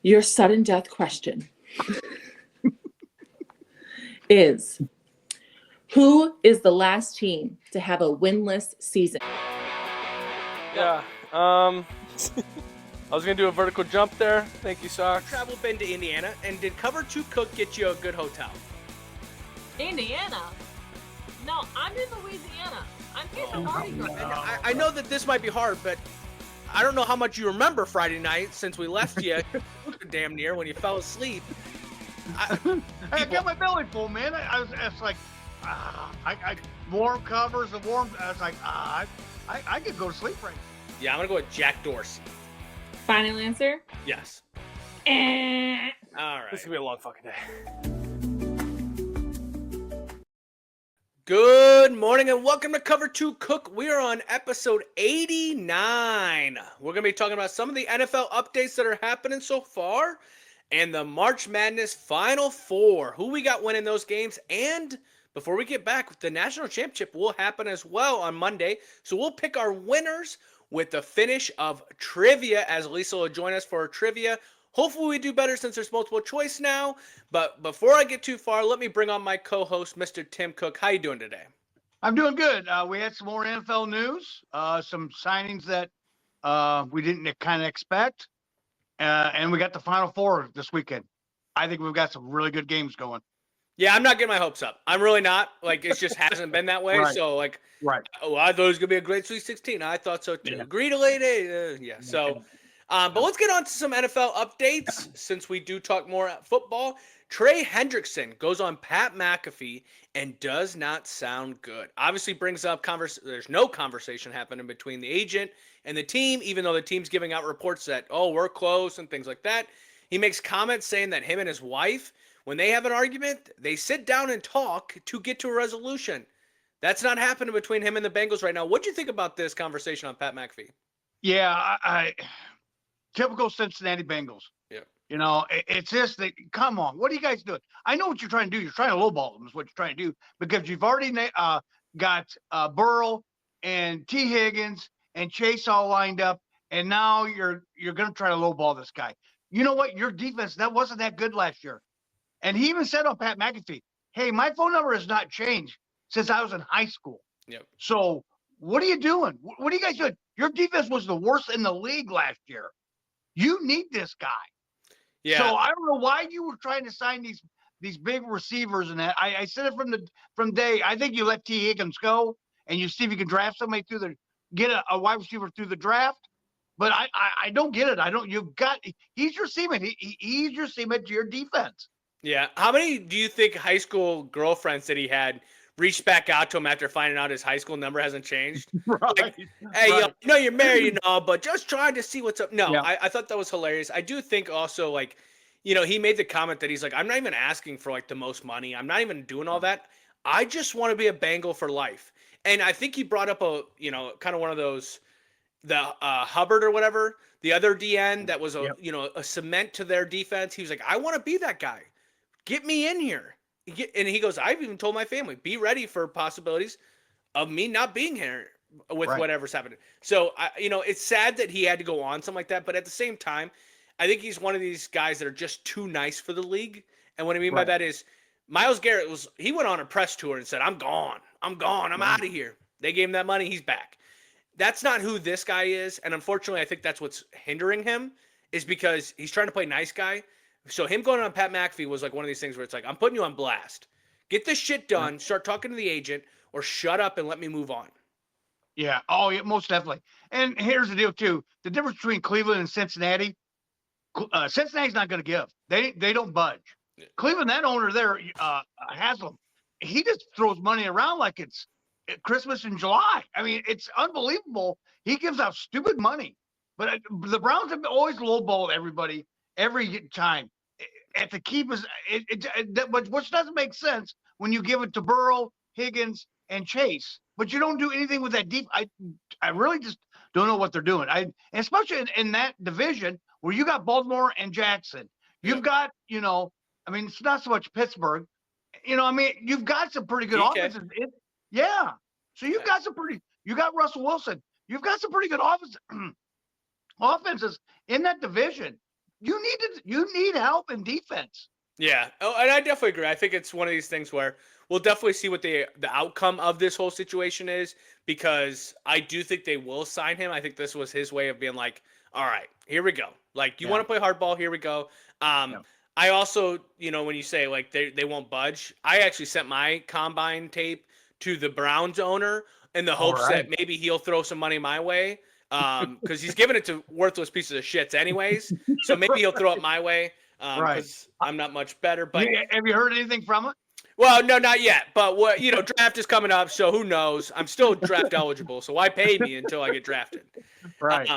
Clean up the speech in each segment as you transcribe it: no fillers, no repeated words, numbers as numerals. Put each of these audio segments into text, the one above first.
Your sudden death question is, who is the last team to have a winless season? Yeah. I was going to do a vertical jump there. Thank you, Sox. Travel been to Indiana, and did Cover 2 Cook get you a good hotel? Indiana? No, I'm in Louisiana. I'm getting Mardi Gras. And I know that this might be hard, but I don't know how much you remember Friday night since we left you damn near when you fell asleep. I got my belly full, man. I was like, I warm covers and warm. I was like, I could go to sleep right now. Yeah, I'm gonna go with Jack Dorsey. Final answer? Yes. All right. This is going to be a long fucking day. Good morning and welcome to Cover 2 Cook. We are on episode 89. We're going to be talking about some of the NFL updates that are happening so far and the March Madness Final Four. Who we got winning those games. And before we get back, the National Championship will happen as well on Monday. So we'll pick our winners with the finish of trivia, as Lisa will join us for trivia. Hopefully we do better since there's multiple choice now. But before I get too far, let me bring on my co-host, Mr. Tim Cook. How you doing today? I'm doing good. We had some more NFL news, some signings that we didn't kind of expect, and we got the Final Four this weekend. I think we've got some really good games going. Yeah, I'm not getting my hopes up. I'm really not. Like, it just hasn't been that way. Right. So, like, Right. oh, I thought it was going to be a great Sweet 16. I thought so, too. Yeah. Agreed, lady. Yeah. So, but let's get on to some NFL updates since we do talk more football. Trey Hendrickson goes on Pat McAfee and does not sound good. Obviously brings up there's no conversation happening between the agent and the team, even though the team's giving out reports that, oh, we're close and things like that. He makes comments saying that him and his wife, when they have an argument, they sit down and talk to get to a resolution. That's not happening between him and the Bengals right now. What do you think about this conversation on Pat McAfee? Yeah, I typical Cincinnati Bengals. Yeah. You know, it's just that, come on, what are you guys doing? I know what you're trying to do. You're trying to lowball them is what you're trying to do, because you've already got Burrow and T. Higgins and Chase all lined up, and now you're going to try to lowball this guy. You know what? Your defense, that wasn't that good last year. And he even said on Pat McAfee, hey, my phone number has not changed since I was in high school. Yep. So what are you doing? What are you guys doing? Your defense was the worst in the league last year. You need this guy. Yeah. So I don't know why you were trying to sign these big receivers and that. I said it from day. I think you let T. Higgins go and you see if you can draft somebody get a wide receiver through the draft. But I don't get it. He's your cement. He's your cement to your defense. Yeah. How many do you think high school girlfriends that he had reached back out to him after finding out his high school number hasn't changed? Right. Like, hey, right. yo, you're married and all, but just trying to see what's up. No, Yeah. I thought that was hilarious. I do think also, like, he made the comment that he's like, I'm not even asking for, like, the most money. I'm not even doing all that. I just want to be a Bengal for life. And I think he brought up kind of one of those, the Hubbard or whatever, the other DN that was a cement to their defense. He was like, I want to be that guy. Get me in here. And he goes, I've even told my family, be ready for possibilities of me not being here with whatever's happening. So, it's sad that he had to go on something like that. But at the same time, I think he's one of these guys that are just too nice for the league. And what I mean by that is Myles Garrett he went on a press tour and said, I'm gone. I'm out of here. They gave him that money. He's back. That's not who this guy is. And unfortunately, I think that's what's hindering him, is because he's trying to play nice guy. So him going on Pat McAfee was like one of these things where it's like, I'm putting you on blast. Get this shit done. Start talking to the agent, or shut up and let me move on. Yeah. Oh, yeah, most definitely. And here's the deal too: the difference between Cleveland and Cincinnati. Cincinnati's not going to give. They don't budge. Yeah. Cleveland, that owner there, Haslam, he just throws money around like it's Christmas in July. I mean, it's unbelievable. He gives out stupid money. But the Browns have always lowballed everybody every time. At the keepers, which doesn't make sense when you give it to Burrow, Higgins, and Chase, but you don't do anything with that deep. I really just don't know what they're doing. Especially in that division where you got Baltimore and Jackson. You've got, it's not so much Pittsburgh. You've got some pretty good offenses. Yeah. So you got Russell Wilson. You've got some pretty good offenses in that division. you need help in defense. Yeah. Oh, and I definitely agree. I think it's one of these things where we'll definitely see what the outcome of this whole situation is, because I do think they will sign him. I think this was his way of being like, all right, here we go. Like, you Yeah. want to play hardball? Here we go. Yeah. I also, when you say like they won't budge, I actually sent my combine tape to the Browns owner in the hopes right. that maybe he'll throw some money my way. Because he's giving it to worthless pieces of shits anyways. So maybe he'll throw it my way. Right. Because I'm not much better. But Have you heard anything from it? well, no, not yet. But what draft is coming up, so who knows? I'm still draft eligible, so why pay me until I get drafted? Right.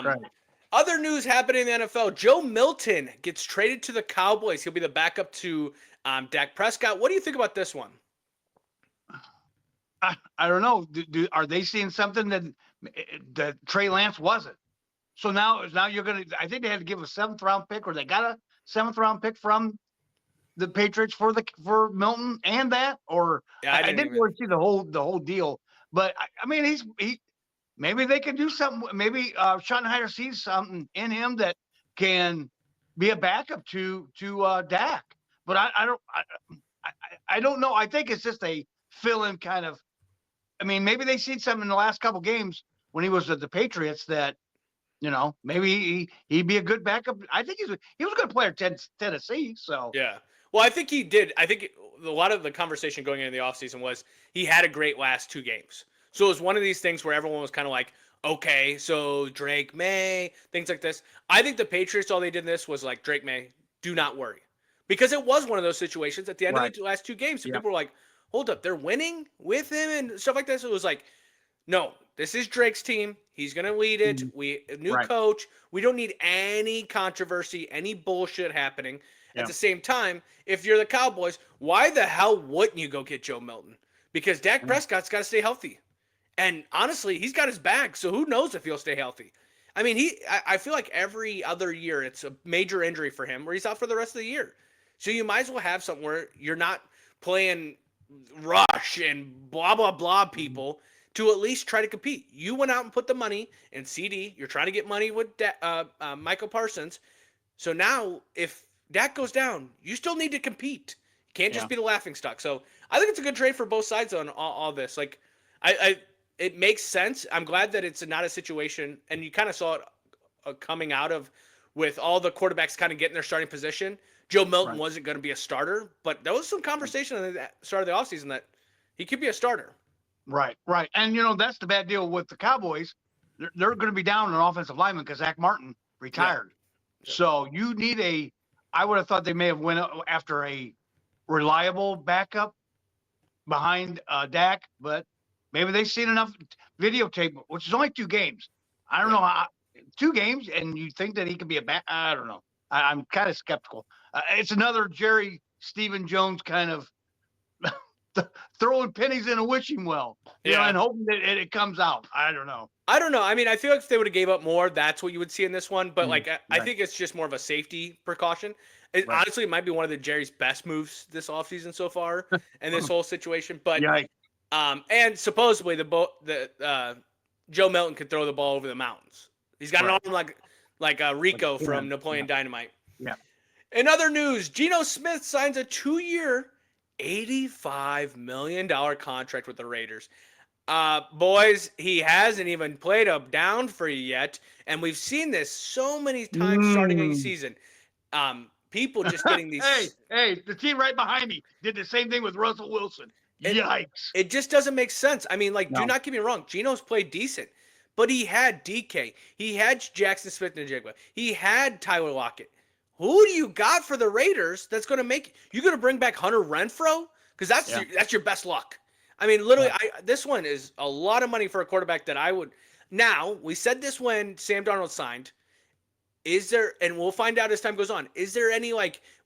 Other news happening in the NFL: Joe Milton gets traded to the Cowboys. He'll be the backup to Dak Prescott. What do you think about this one? I don't know. Are they seeing something that Trey Lance wasn't? So now you're gonna. I think they had to give a 7th round pick, or they got a 7th round pick from the Patriots for Milton and that. Or Yeah, I didn't really see the whole deal. But I mean, he maybe they can do something. Maybe Schottenheimer sees something in him that can be a backup to Dak. But I don't know. I think it's just a fill-in kind of. I mean, maybe they seen something in the last couple games when he was at the Patriots that, maybe he'd be a good backup. I think he was a good player at Tennessee. So Yeah. Well, I think he did. I think a lot of the conversation going into the offseason was he had a great last 2 games. So it was one of these things where everyone was kind of like, okay, so Drake May, things like this. I think the Patriots, all they did in this was like, Drake May, do not worry. Because it was one of those situations at the end of the last 2 games. So people were like, hold up, they're winning with him and stuff like that. So it was like, no, this is Drake's team. He's going to lead it. New coach. We don't need any controversy, any bullshit happening. At the same time, if you're the Cowboys, why the hell wouldn't you go get Joe Milton? Because Dak Prescott's got to stay healthy. And honestly, he's got his bag, so who knows if he'll stay healthy. I mean, I feel like every other year it's a major injury for him where he's out for the rest of the year. So you might as well have something where you're not playing Rush and blah, blah, blah people to at least try to compete. You went out and put the money in CD. You're trying to get money with Michael Parsons. So now if Dak goes down, you still need to compete. You can't just be the laughingstock. So I think it's a good trade for both sides on all this. Like, it makes sense. I'm glad that it's not a situation, and you kind of saw it coming out of with all the quarterbacks kind of getting their starting position. Joe Milton wasn't going to be a starter, but there was some conversation at the start of the offseason that he could be a starter. Right. And, that's the bad deal with the Cowboys. They're going to be down an offensive lineman because Zach Martin retired. Yeah. So you need I would have thought they may have went after a reliable backup behind Dak, but maybe they've seen enough videotape, which is only 2 games. I don't know how 2 games, and you think that he could be a back. I don't know. I'm kind of skeptical. It's another Jerry Stephen Jones kind of throwing pennies in a wishing well, and hoping that it comes out. I don't know. I mean, I feel like if they would have gave up more, that's what you would see in this one. But I think it's just more of a safety precaution. Honestly, it might be one of the Jerry's best moves this offseason so far in this whole situation. But and supposedly the Joe Milton could throw the ball over the mountains. He's got an arm like Rico from Napoleon Dynamite. Yeah. In other news, Geno Smith signs a 2-year, $85 million contract with the Raiders. Boys, he hasn't even played a down for you yet, and we've seen this so many times starting a season. People just getting these. Hey, the team right behind me did the same thing with Russell Wilson. Yikes! It just doesn't make sense. I mean, do not get me wrong. Geno's played decent, but he had DK, he had Jackson Smith-Njigba, he had Tyler Lockett. Who do you got for the Raiders that's going to make you going to bring back Hunter Renfrow? Because that's your best luck. I mean, literally, this one is a lot of money for a quarterback that I would. Now, we said this when Sam Darnold signed. Is there, and we'll find out as time goes on, is there any,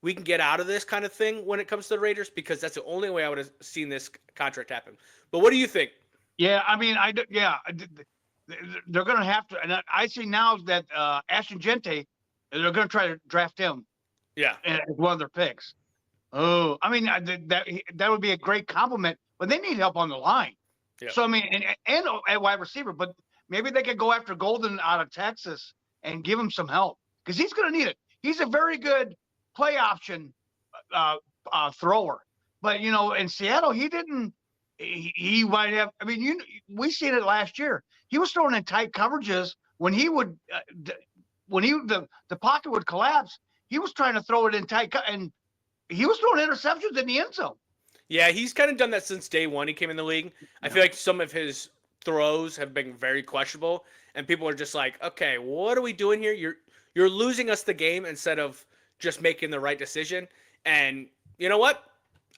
we can get out of this kind of thing when it comes to the Raiders? Because that's the only way I would have seen this contract happen. But what do you think? Yeah, I mean, they're going to have to. And I see now that Ashton Gente, they're going to try to draft him. Yeah. As one of their picks. Oh, I mean, that would be a great compliment, but they need help on the line. Yeah. So, I mean, and a wide receiver, but maybe they could go after Golden out of Texas and give him some help because he's going to need it. he's a very good play option thrower. But in Seattle, he didn't. He might have. I mean, we seen it last year. He was throwing in tight coverages when he would, the pocket would collapse. He was trying to throw it in tight, and he was throwing interceptions in the end zone. Yeah, he's kind of done that since day one he came in the league. I feel like some of his throws have been very questionable, and people are just like, okay, what are we doing here? You're losing us the game instead of just making the right decision. And you know what?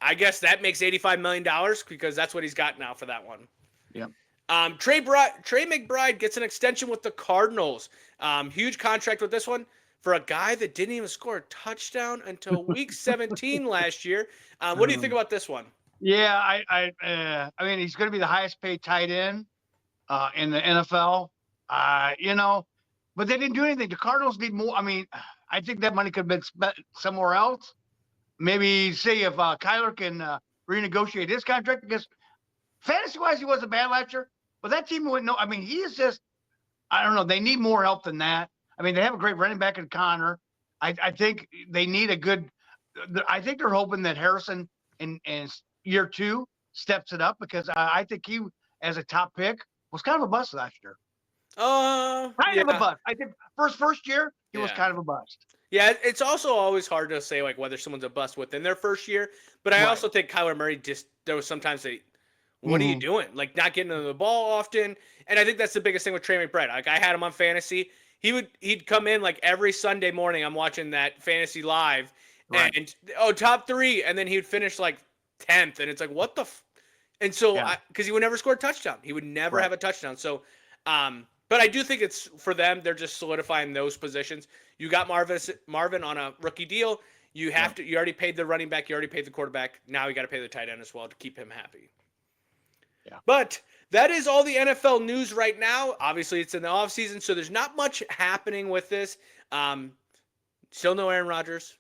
I guess that makes $85 million because that's what he's got now for that one. Yeah. Trey McBride gets an extension with the Cardinals. Huge contract with this one for a guy that didn't even score a touchdown until week 17 last year. What do you think about this one? Yeah, I mean, he's going to be the highest paid tight end in the NFL. But they didn't do anything. The Cardinals need more. I mean, I think that money could have been spent somewhere else. Maybe see if Kyler can renegotiate his contract, because fantasy-wise, he wasn't bad last year. But that team wouldn't know. I mean, he is just, I don't know. They need more help than that. I mean, they have a great running back in Connor. I think they need a good – I think they're hoping that Harrison in year 2 steps it up, because I think he, as a top pick, was kind of a bust last year. Kind of a bust. I think first year, he was kind of a bust. Yeah, it's also always hard to say like whether someone's a bust within their first year. But I also think Kyler Murray there was sometimes what are you doing? Like not getting to the ball often. And I think that's the biggest thing with Trey McBride. Like I had him on fantasy. He'd come in like every Sunday morning. I'm watching that fantasy live and top 3, and then he'd finish like 10th, and it's like what the. And so because he would never score a touchdown, he would never have a touchdown. So, but I do think it's for them. They're just solidifying those positions. You got Marvin on a rookie deal. You have to. You already paid the running back. You already paid the quarterback. Now you got to pay the tight end as well to keep him happy. Yeah. But that is all the NFL news right now. Obviously, it's in the offseason, so there's not much happening with this. Still no Aaron Rodgers.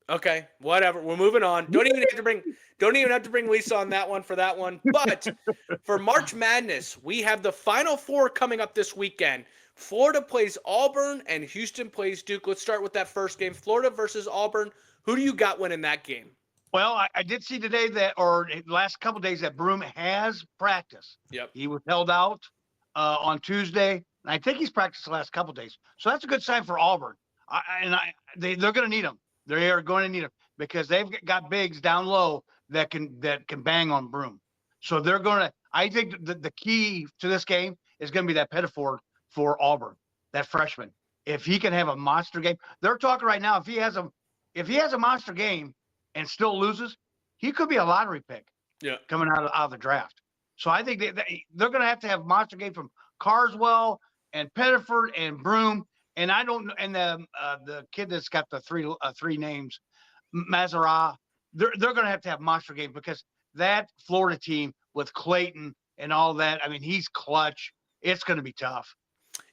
Okay, whatever. We're moving on. Don't even have to bring Lisa on that one for that one. But for March Madness, we have the Final Four coming up this weekend. Florida plays Auburn and Houston plays Duke. Let's start with that first game. Florida versus Auburn. Who do you got winning that game? Well, I did see today or the last couple of days, that Broome has practiced. Yep. He was held out on Tuesday, and I think he's practiced the last couple of days. So that's a good sign for Auburn. They're going to need him. They are going to need him because they've got bigs down low that can bang on Broome. So they're going to. I think the key to this game is going to be that Pettiford for Auburn, that freshman. If he can have a monster game, they're talking right now. If he has a monster game and still loses, he could be a lottery pick. Yeah, coming out of the draft. So I think they're going to have monster game from Carswell and Pettiford and Broome. And I don't know, and the kid that's got the three names, Mazara, they're going to have monster games, because that Florida team with Clayton and all that, I mean, he's clutch. It's going to be tough.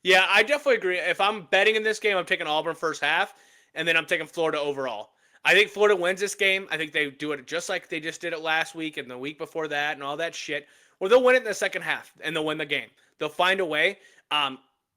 Yeah, I definitely agree. If I'm betting in this game, I'm taking Auburn first half, and then I'm taking Florida overall. I think Florida wins this game. I think they do it just like they just did it last week and the week before that and all that shit. Or they'll win it in the second half, and they'll win the game. They'll find a way.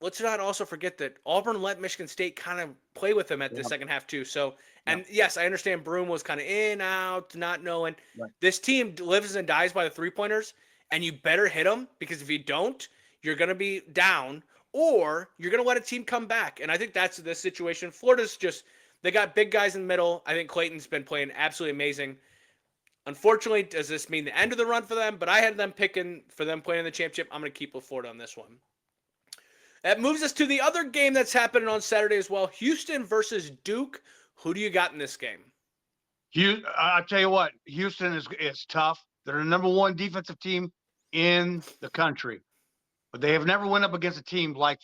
Let's not also forget that Auburn let Michigan State kind of play with them at the second half too. So, and yes, I understand Broome was kind of in, out, not knowing. Right. This team lives and dies by the three-pointers, and you better hit them, because if you don't, you're going to be down, or you're going to let a team come back. And I think that's the situation. Florida's just, they got big guys in the middle. I think Clayton's been playing absolutely amazing. Unfortunately, does this mean the end of the run for them? But I had them picking for them playing in the championship. I'm going to keep with Florida on this one. That moves us to the other game that's happening on Saturday as well. Houston versus Duke. Who do you got in this game? I'll tell you what, Houston is tough. They're the number 1 defensive team in the country. But they have never went up against a team like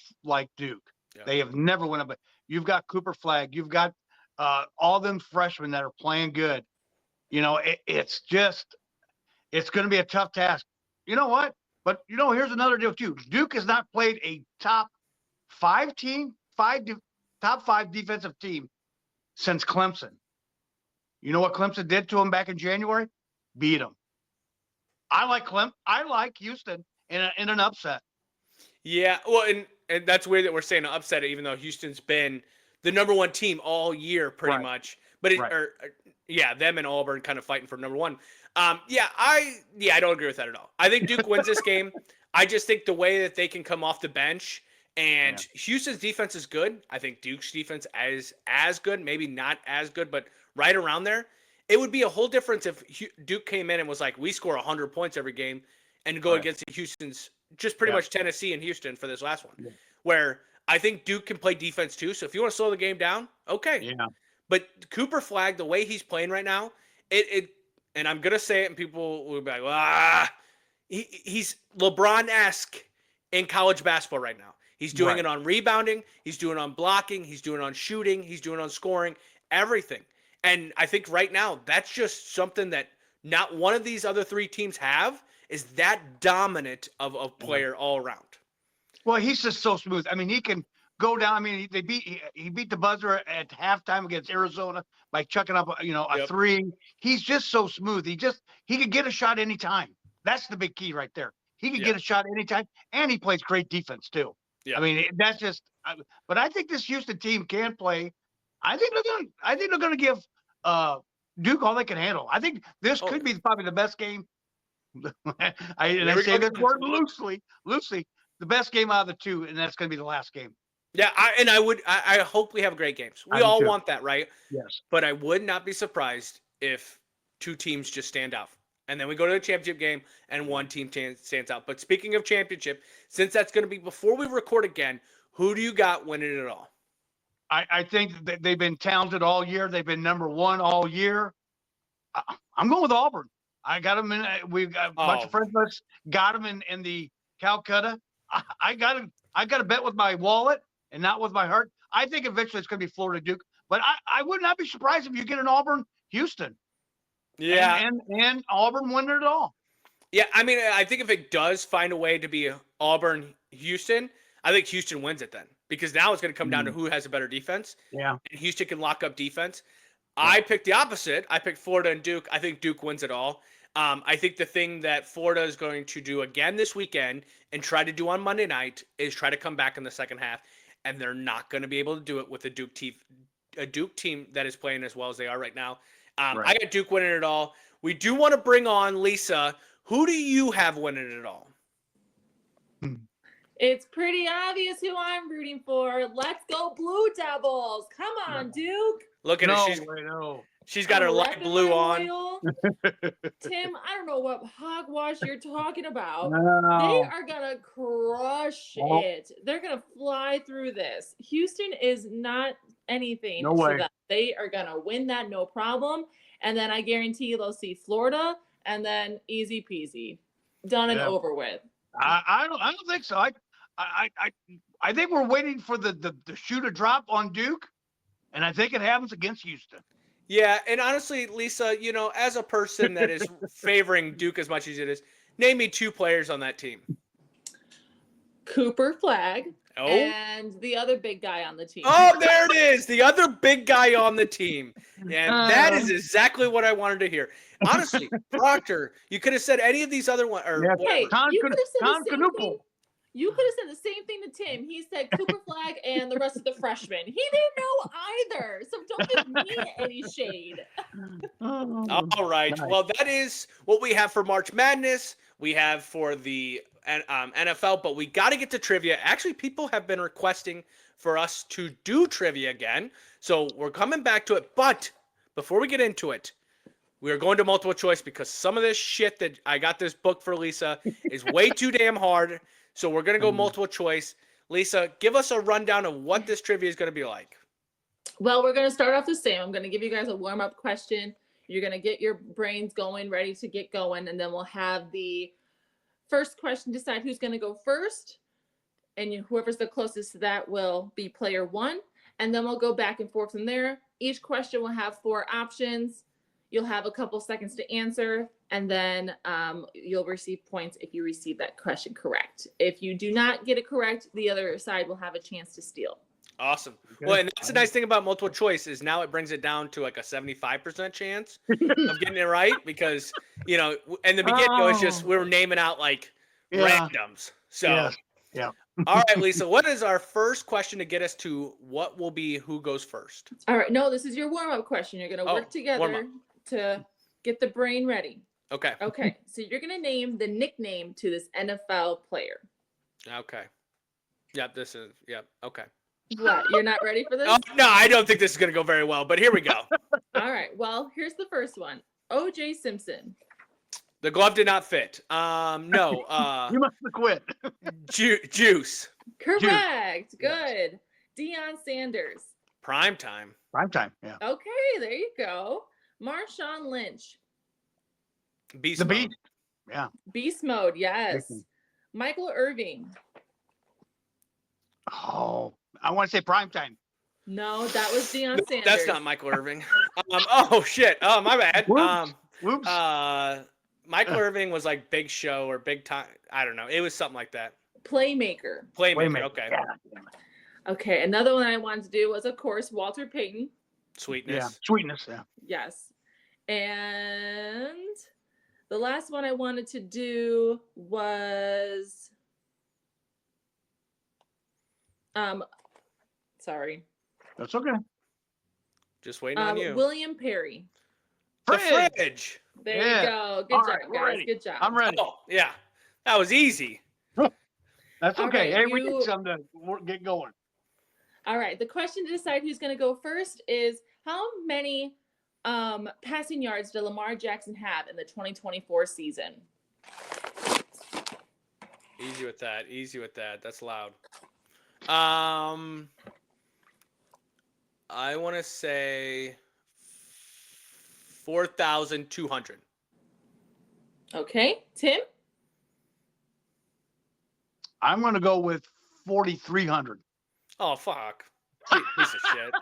Duke. Yeah. They have never went up. You've got Cooper Flagg. You've got all them freshmen that are playing good. It's going to be a tough task. You know what? But, here's another deal, too. Duke has not played a top 5 defensive team since Clemson. You know what Clemson did to them back in January? Beat them. I like Houston in an upset. Yeah, well, and that's weird that we're saying an upset, even though Houston's been the number one team all year, pretty Right. much. But Right. yeah, them and Auburn kind of fighting for number one. I don't agree with that at all. I think Duke wins this game. I just think the way that they can come off the bench, and Houston's defense is good. I think Duke's defense is as good, maybe not as good, but right around there. It would be a whole difference if Duke came in and was like, we score 100 points every game, and go against Houston's, just pretty much Tennessee and Houston for this last one, where I think Duke can play defense too. So if you want to slow the game down, okay. Yeah. But Cooper Flag, the way he's playing right now, and I'm gonna say it, and people will be like, he's LeBron-esque in college basketball right now. He's doing it on rebounding, he's doing it on blocking, he's doing it on shooting, he's doing it on scoring, everything. And I think right now that's just something that not one of these other three teams have, is that dominant of a player all around. Well, he's just so smooth. I mean, he can go down. I mean, he beat the buzzer at halftime against Arizona by chucking up, a three. He's just so smooth. He could get a shot anytime. That's the big key right there. He could get a shot anytime, and he plays great defense too. Yeah. I mean, that's just. But I think this Houston team can play. I think they're going to give Duke all they can handle. I think this could be probably the best game. I say this word loosely. The best game out of the two, and that's going to be the last game. Yeah, I hope we have great games. We all want that, right? Yes. But I would not be surprised if two teams just stand out. And then we go to the championship game and one team stands out. But speaking of championship, since that's going to be before we record again, who do you got winning it all? I think that they've been talented all year. They've been number one all year. I'm going with Auburn. I got them in. We've got a bunch of friends of us got them in the Calcutta. I got to bet with my wallet and not with my heart. I think eventually it's going to be Florida Duke, but I would not be surprised if you get an Auburn Houston. Yeah, and Auburn win it all. Yeah, I mean, I think if it does find a way to be Auburn Houston, I think Houston wins it then, because now it's going to come down to who has a better defense. Yeah, and Houston can lock up defense. I picked the opposite. I picked Florida and Duke. I think Duke wins it all. I think the thing that Florida is going to do again this weekend and try to do on Monday night is try to come back in the second half, and they're not going to be able to do it with a Duke team that is playing as well as they are right now. I got Duke winning it all. We do want to bring on Lisa. Who do you have winning it all? It's pretty obvious who I'm rooting for. Let's go Blue Devils. Come on, Duke. Look at her. She's got her light blue on. Tim, I don't know what hogwash you're talking about. No. They are going to crush it. They're going to fly through this. Houston is not anything No to way. them. They are going to win that no problem. And then I guarantee you they'll see Florida, and then easy peasy. Done and over with. I don't think so. I think we're waiting for the shoe to drop on Duke, and I think it happens against Houston. Yeah, and honestly, Lisa, as a person that is favoring Duke as much as it is, name me two players on that team. Cooper Flag. Oh. And the other big guy on the team. Oh, there it is. The other big guy on the team. And that is exactly what I wanted to hear. Honestly, Proctor, you could have said any of these other ones. Hey, Tom you could have said Tom the same Knuppel. thing. You could have said the same thing to Tim. He said Cooper Flag and the rest of the freshmen. He didn't know either. So don't give me any shade. All right. Nice. Well, that is what we have for March Madness. We have for the NFL, but we got to get to trivia. Actually, people have been requesting for us to do trivia again. So we're coming back to it. But before we get into it, we are going to multiple choice because some of this shit that I got this book for Lisa is way too damn hard. So we're going to go multiple choice. Lisa, give us a rundown of what this trivia is going to be like. Well, we're going to start off the same. I'm going to give you guys a warm-up question. You're going to get your brains going, ready to get going, and then we'll have the first question decide who's going to go first, and whoever's the closest to that will be player one, and then we'll go back and forth from there. Each question will have 4 options. You'll have a couple seconds to answer, and then you'll receive points if you receive that question correct. If you do not get it correct, the other side will have a chance to steal. Awesome. Okay. Well, and that's the nice thing about multiple choice is now it brings it down to like a 75% chance of getting it right because, in the beginning, it was just we were naming out like randoms. So, All right, Lisa, what is our first question to get us to what will be who goes first? All right. No, this is your warm-up question. You're gonna Oh, work together to get the brain ready. Okay. Okay. So you're gonna name the nickname to this NFL player. Okay. Yep, okay. What? You're not ready for this? Oh, no, I don't think this is going to go very well, but here we go. All right. Well, here's the first one. O.J. Simpson. The glove did not fit. No, You must have quit. Juice. Correct. Good. Deion Sanders. Prime time. Prime time. Yeah. Okay, there you go. Marshawn Lynch. Beast The mode. Beast. Yeah. Beast mode, yes. Listen. Michael Irving. Oh, I want to say prime time. No, that was Deion No, Sanders. that's not Michael Irving. Oh shit. Oh, my bad. Whoops. Whoops. Michael Irving was like Big Show or Big Time. I don't know. It was something like that. Playmaker. Playmaker. Wait a minute. Okay. Yeah. Okay, another one I wanted to do was, of course, Walter Payton. Sweetness. Yeah. Sweetness. Yeah. Yes. And the last one I wanted to do was sorry. That's okay. Just waiting on you. William Perry. The Fridge. fridge. There Yeah. you go. Good All job, right, we're guys. ready. Good job. I'm ready. Oh, yeah. That was easy. That's All okay. right, Hey, we you- need something to get going. All right. The question to decide who's going to go first is how many passing yards did Lamar Jackson have in the 2024 season? Easy with that. Easy with that. That's loud. I want to say 4,200. Okay. Tim? I'm going to go with 4,300. Oh, fuck. Piece of shit.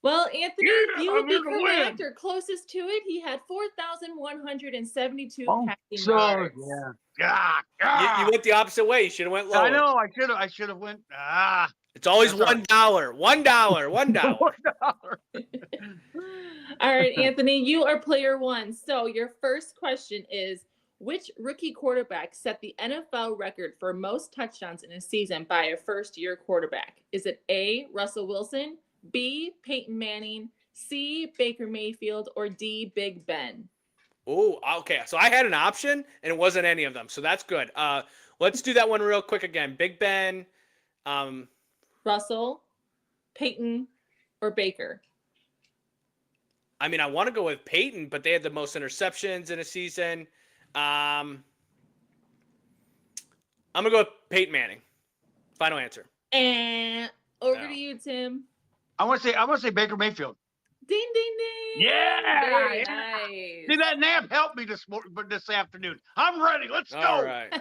Well, Anthony, Yeah, you would I'm be gonna correct or closest to it. He had 4,172 Oh, passing so yards. yeah. You went the opposite way. You should have went lower. I know. I should have went. It's always That's all right. $1. $1. $1. All right, Anthony, you are player one. So your first question is, which rookie quarterback set the NFL record for most touchdowns in a season by a first-year quarterback? Is it A, Russell Wilson, B, Peyton Manning, C, Baker Mayfield, or D, Big Ben? Oh, okay. So I had an option, and it wasn't any of them. So that's good. Let's do that one real quick again. Big Ben. Russell, Peyton, or Baker? I mean, I want to go with Peyton, but they had the most interceptions in a season. I'm gonna go with Peyton Manning. Final answer. And over No. to you, Tim. I want to say Baker Mayfield. Ding, ding, ding. Yeah, Very yeah. nice. See, that nap helped me this afternoon. I'm ready. Let's go. All right.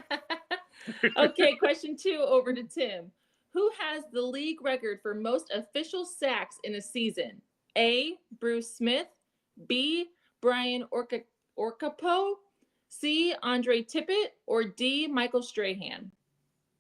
Okay, question 2 over to Tim. Who has the league record for most official sacks in a season? A, Bruce Smith, B, Brian Orcapo, C, Andre Tippett, or D, Michael Strahan?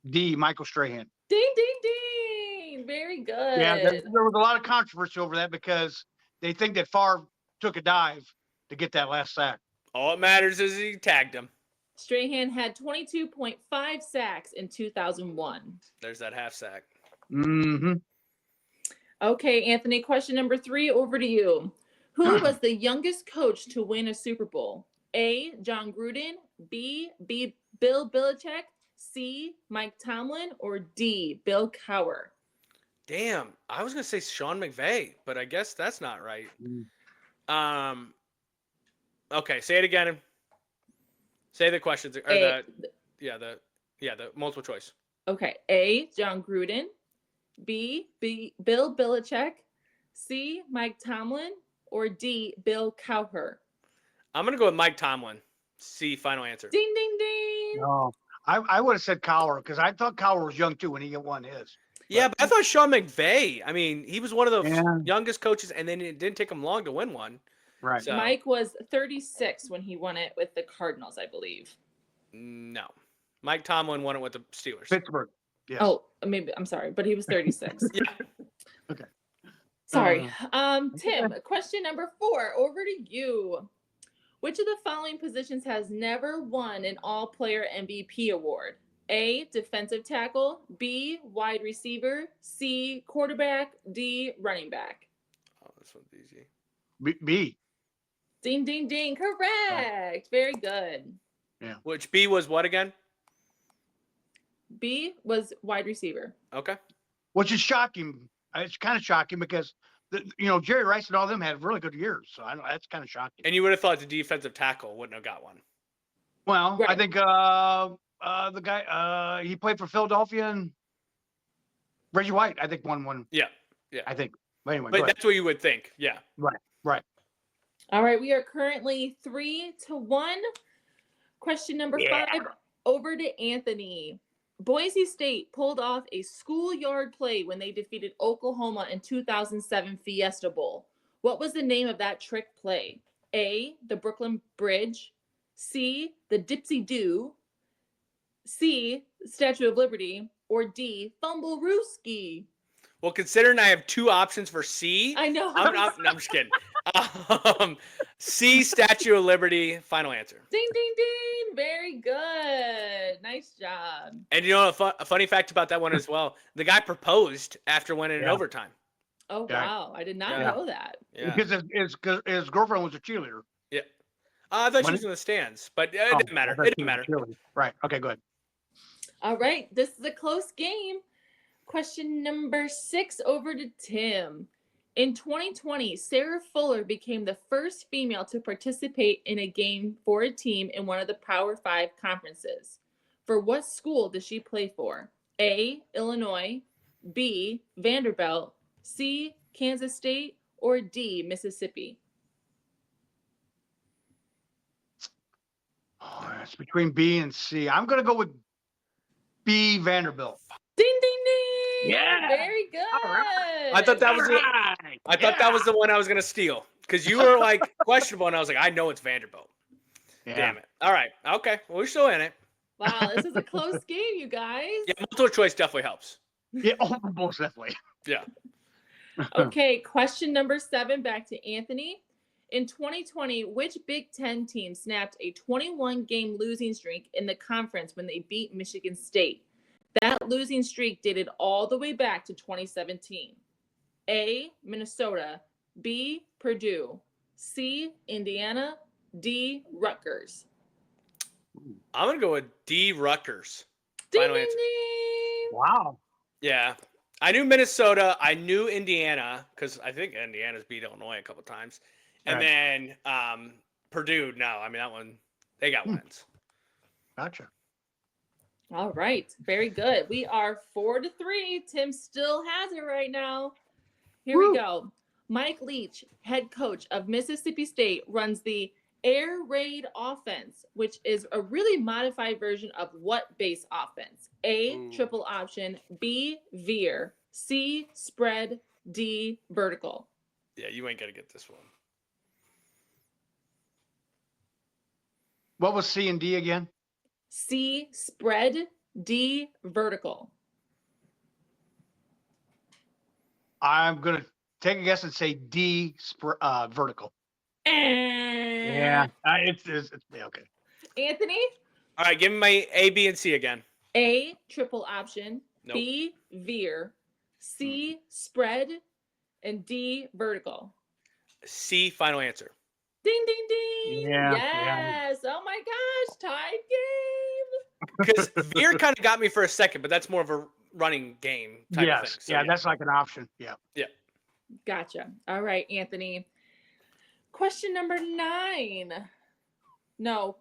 D, Michael Strahan. Ding, ding, ding. Very good. Yeah, there was a lot of controversy over that because they think that Favre took a dive to get that last sack. All that matters is he tagged him. Strahan had 22.5 sacks in 2001. There's that half sack. Mm-hmm. Okay, Anthony, question number 3 over to you. Who was the youngest coach to win a Super Bowl? A, John Gruden, B, Bill Belichick, C, Mike Tomlin, or D, Bill Cowher? Damn, I was gonna say Sean McVay, but I guess that's not right. Okay, say it again. Say the questions or A, the multiple choice. okay, A, John Gruden, B, Bill Belichick, C, Mike Tomlin, or D, Bill Cowher? I'm gonna go with Mike Tomlin. C, final answer. Ding, ding, ding. No, I would have said Cowher because I thought Cowher was young too when he won his. Yeah, but I thought Sean McVay. I mean, he was one of the Yeah. youngest coaches, and then it didn't take him long to win one. Right. So, Mike was 36 when he won it with the Cardinals, I believe. no, Mike Tomlin won it with the Steelers. Pittsburgh. Yes. Oh, maybe I'm sorry, but he was 36. Yeah. Okay. Sorry. Tim, question number 4, over to you. Which of the following positions has never won an all-player MVP award? A, defensive tackle, B, wide receiver, C, quarterback, D, running back. Oh, this one's easy. B. Ding, ding, ding. Correct. Very good. Which B was what again? B was wide receiver. Okay. Which is shocking. It's kind of shocking because Jerry Rice and all them had really good years. So that's kind of shocking. And you would have thought the defensive tackle wouldn't have got one. Well, I Right. think the guy he played for Philadelphia and Reggie White, I think won one. Yeah. I think. But anyway, But go ahead. that's what you would think. Yeah. All right, we are currently 3-1. Question number 5, over to Anthony. Boise State pulled off a schoolyard play when they defeated Oklahoma in 2007 Fiesta Bowl. What was the name of that trick play? A, the Brooklyn Bridge, C, the Dipsy Do, C, Statue of Liberty, or D, Fumble Rooski? Well, considering I have 2 options for C, I know. I'm just kidding. C, Statue of Liberty, final answer. Ding, ding, ding. Very good. Nice job. And you know a funny fact about that one as well? The guy proposed after winning in Yeah. overtime. Oh, Yeah. wow. I did not Yeah. know that. Yeah. Because his girlfriend was a cheerleader. I thought she When- was in the stands, but it Oh, didn't matter. I thought It she didn't was matter. a cheerleader. Right. Okay, good. All right. This is a close game. Question number 6 over to Tim. In 2020, Sarah Fuller became the first female to participate in a game for a team in one of the Power 5 conferences. For what school does she play for? A, Illinois, B, Vanderbilt, C, Kansas State, or D, Mississippi? Oh, it's between B and C. I'm gonna go with B, Vanderbilt. Ding, ding, ding. Yeah. Very good. All right. I thought that was it. Alright, I thought that was the one I was gonna steal because you were like questionable, and I was like, I know it's Vanderbilt. yeah. Damn it. All right. Okay. Well, we're still in it. Wow, this is a close game, you guys. Yeah, multiple choice definitely helps. Yeah, oh, most definitely. Yeah. Okay, question number 7, back to Anthony. In 2020, which Big Ten team snapped a 21-game losing streak in the conference when they beat Michigan State? That losing streak dated all the way back to 2017. A, Minnesota, B, Purdue, C, Indiana, D, Rutgers. I'm gonna go with D. Rutgers. Ding, Final ding, answer. ding. Wow. Yeah. I knew Minnesota. I knew Indiana because I think Indiana's beat Illinois a couple times. And Right. then Purdue, no. I mean, that one, they got wins. Gotcha. All right, very good. We are 4-3. Tim still has it right now. Here Woo. we go. Mike Leach, head coach of Mississippi State, runs the air raid offense, which is a really modified version of what base offense? A, Ooh. triple option, B, veer, C, spread, D, vertical. Yeah, you ain't gonna get this one. What was C and D again? C, spread, D, vertical. I'm gonna take a guess and say D, vertical. Yeah. It's yeah, okay. Anthony? All right, give me my A, B, and C again. A, triple option, Nope. B, veer, C, spread, and D, vertical. C, final answer. Ding, ding, ding. Yeah, Yes. Oh my gosh. Tied game. Because Veer kind of got me for a second, but that's more of a running game type of Yes. thing. So, Yeah, that's like an option. Yeah. Gotcha. All right, Anthony. Question number 9. No,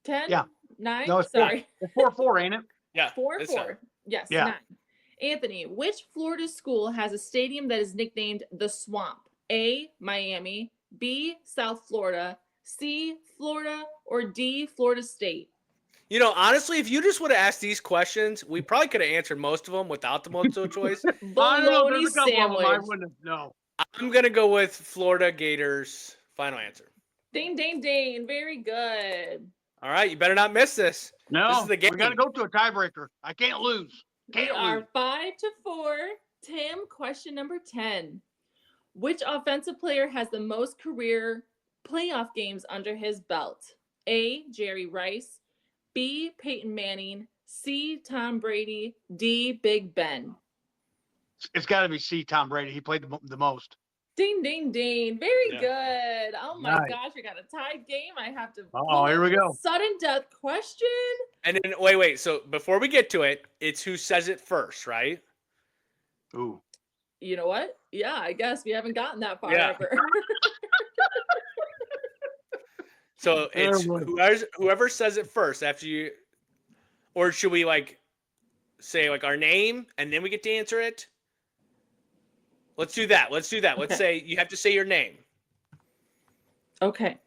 10? Yeah. 9? No, it's Sorry. It's 4-4, ain't it? yeah. 4 it's 4. Yes, Yeah. 9. Anthony, which Florida school has a stadium that is nicknamed the Swamp? A, Miami, B, South Florida, C, Florida, or D, Florida State? You know, honestly, if you just would have asked these questions, we probably could have answered most of them without the multiple choice. I don't know. Bologna There's a couple of them I sandwich. wouldn't have. No. I'm going to go with Florida Gators. Final answer. Ding, ding, ding. Very good. All right, you better not miss this. No. This is the We got to game. go to a tiebreaker. I can't lose. We Can't are lose. 5-4. Tim, question number 10. Which offensive player has the most career playoff games under his belt? A, Jerry Rice, B, Peyton Manning, C. Tom Brady, D. Big Ben. It's got to be C. Tom Brady. He played the most. Ding, ding, ding. Very Yeah. good. Oh my Nice. gosh, we got a tied game. I have to. Uh-oh, here we go. Sudden death question. And then wait. So before we get to it, it's who says it first, right? Ooh. You know what? Yeah, I guess we haven't gotten that far Yeah. ever. So it's boy. whoever says it first after you, or should we like say like our name and then we get to answer it? Let's do that. Let's Okay. say you have to say your name. Okay.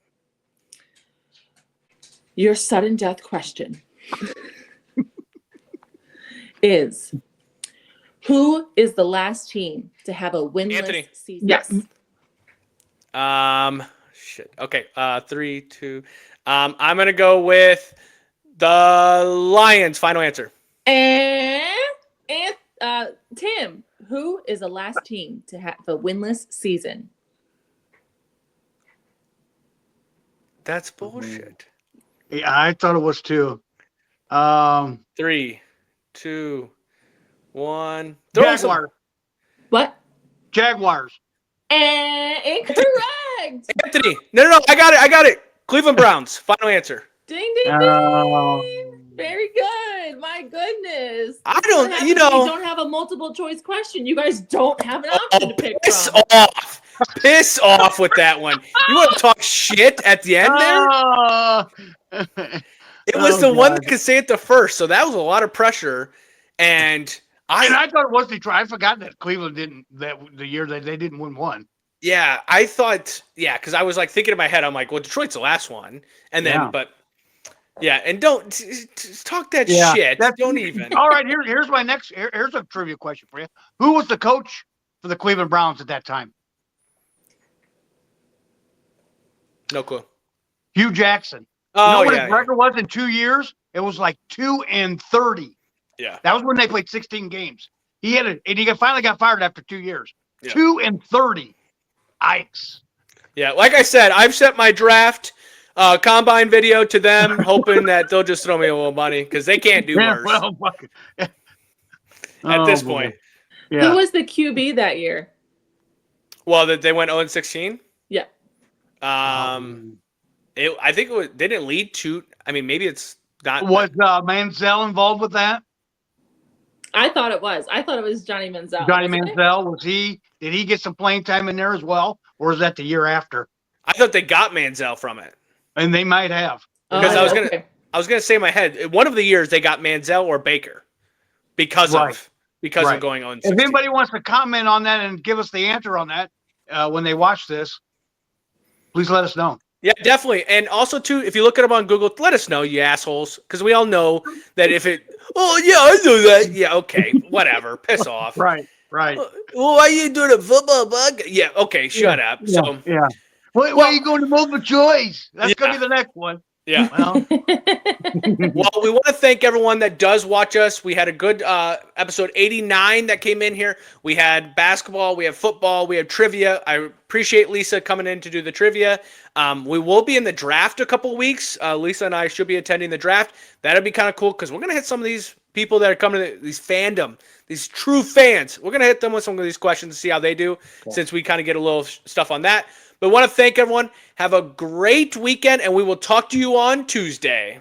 Your sudden death question is who is the last team to have a winless Anthony. season? Yes. Shit. Okay. 3, 2. I'm gonna go with the Lions. Final answer. And Tim, who is the last team to have a winless season? That's bullshit. Yeah, I thought it was too. 3, 2, 1. Throw some- Jaguars. What? Jaguars. And incorrect. Anthony. No. I got it. Cleveland Browns. Final answer. Ding ding ding. Very good. My goodness. I This is what don't- happens you when know- don't have a multiple choice question. You guys don't have an option to pick Piss from. off. Piss off with that one. You want to talk shit at the end there? It was Oh, the one God. that could say it the first, so that was a lot of pressure. And I thought it was Detroit. I forgot that Cleveland didn't the year that they didn't win one. yeah, I thought, because I was like thinking in my head, I'm like, well, Detroit's the last one, and then, Yeah. but yeah, and don't talk that Yeah, shit. that's- Don't even. All right, here's my next. Here's a trivia question for you. Who was the coach for the Cleveland Browns at that time? No clue. Hugh Jackson. Oh You know what yeah, his record was in 2 years? It was like 2-30. yeah. That was when they played 16 games. He finally got fired after 2 years. Yeah. 2-30. Yikes. Yeah, like I said, I've sent my draft combine video to them, hoping that they'll just throw me a little money because they can't do Yeah, worse well, fuck it. at Oh, this boy. point. Who Yeah. was the QB that year? Well, that they went 0-16. Yeah. I think it was. They didn't lead to. I mean, maybe it's not. Was Manziel involved with that? I thought it was. I thought it was Johnny Manziel. Johnny wasn't it? Manziel, did he get some playing time in there as well? Or was that the year after? I thought they got Manziel from it. And they might have. Because I was gonna- okay. I was gonna say in my head, one of the years they got Manziel or Baker because Right. of Right. going on. If anybody wants to comment on that and give us the answer on that when they watch this, please let us know. Yeah, definitely. And also too, if you look it up on Google, let us know, you assholes, because we all know that if it. Oh yeah, I know that. Yeah, okay, whatever. Piss off. Right. Well, why are you doing a football bug? Yeah, okay, shut up. So Yeah. Why are you going to multiple choice? That's going Yeah. to be the next one. yeah. Well, Well, we want to thank everyone that does watch us. We had a good episode 89 that came in here. We had basketball, we have football, we have trivia. I appreciate Lisa coming in to do the trivia. We will be in the draft a couple weeks. Lisa and I should be attending the draft. That'd be kind of cool because we're going to hit some of these people that are coming to these fandom, these true fans. We're going to hit them with some of these questions to see how they do since we kind of get a little stuff on that. But want to thank everyone. Have a great weekend, and we will talk to you on Tuesday.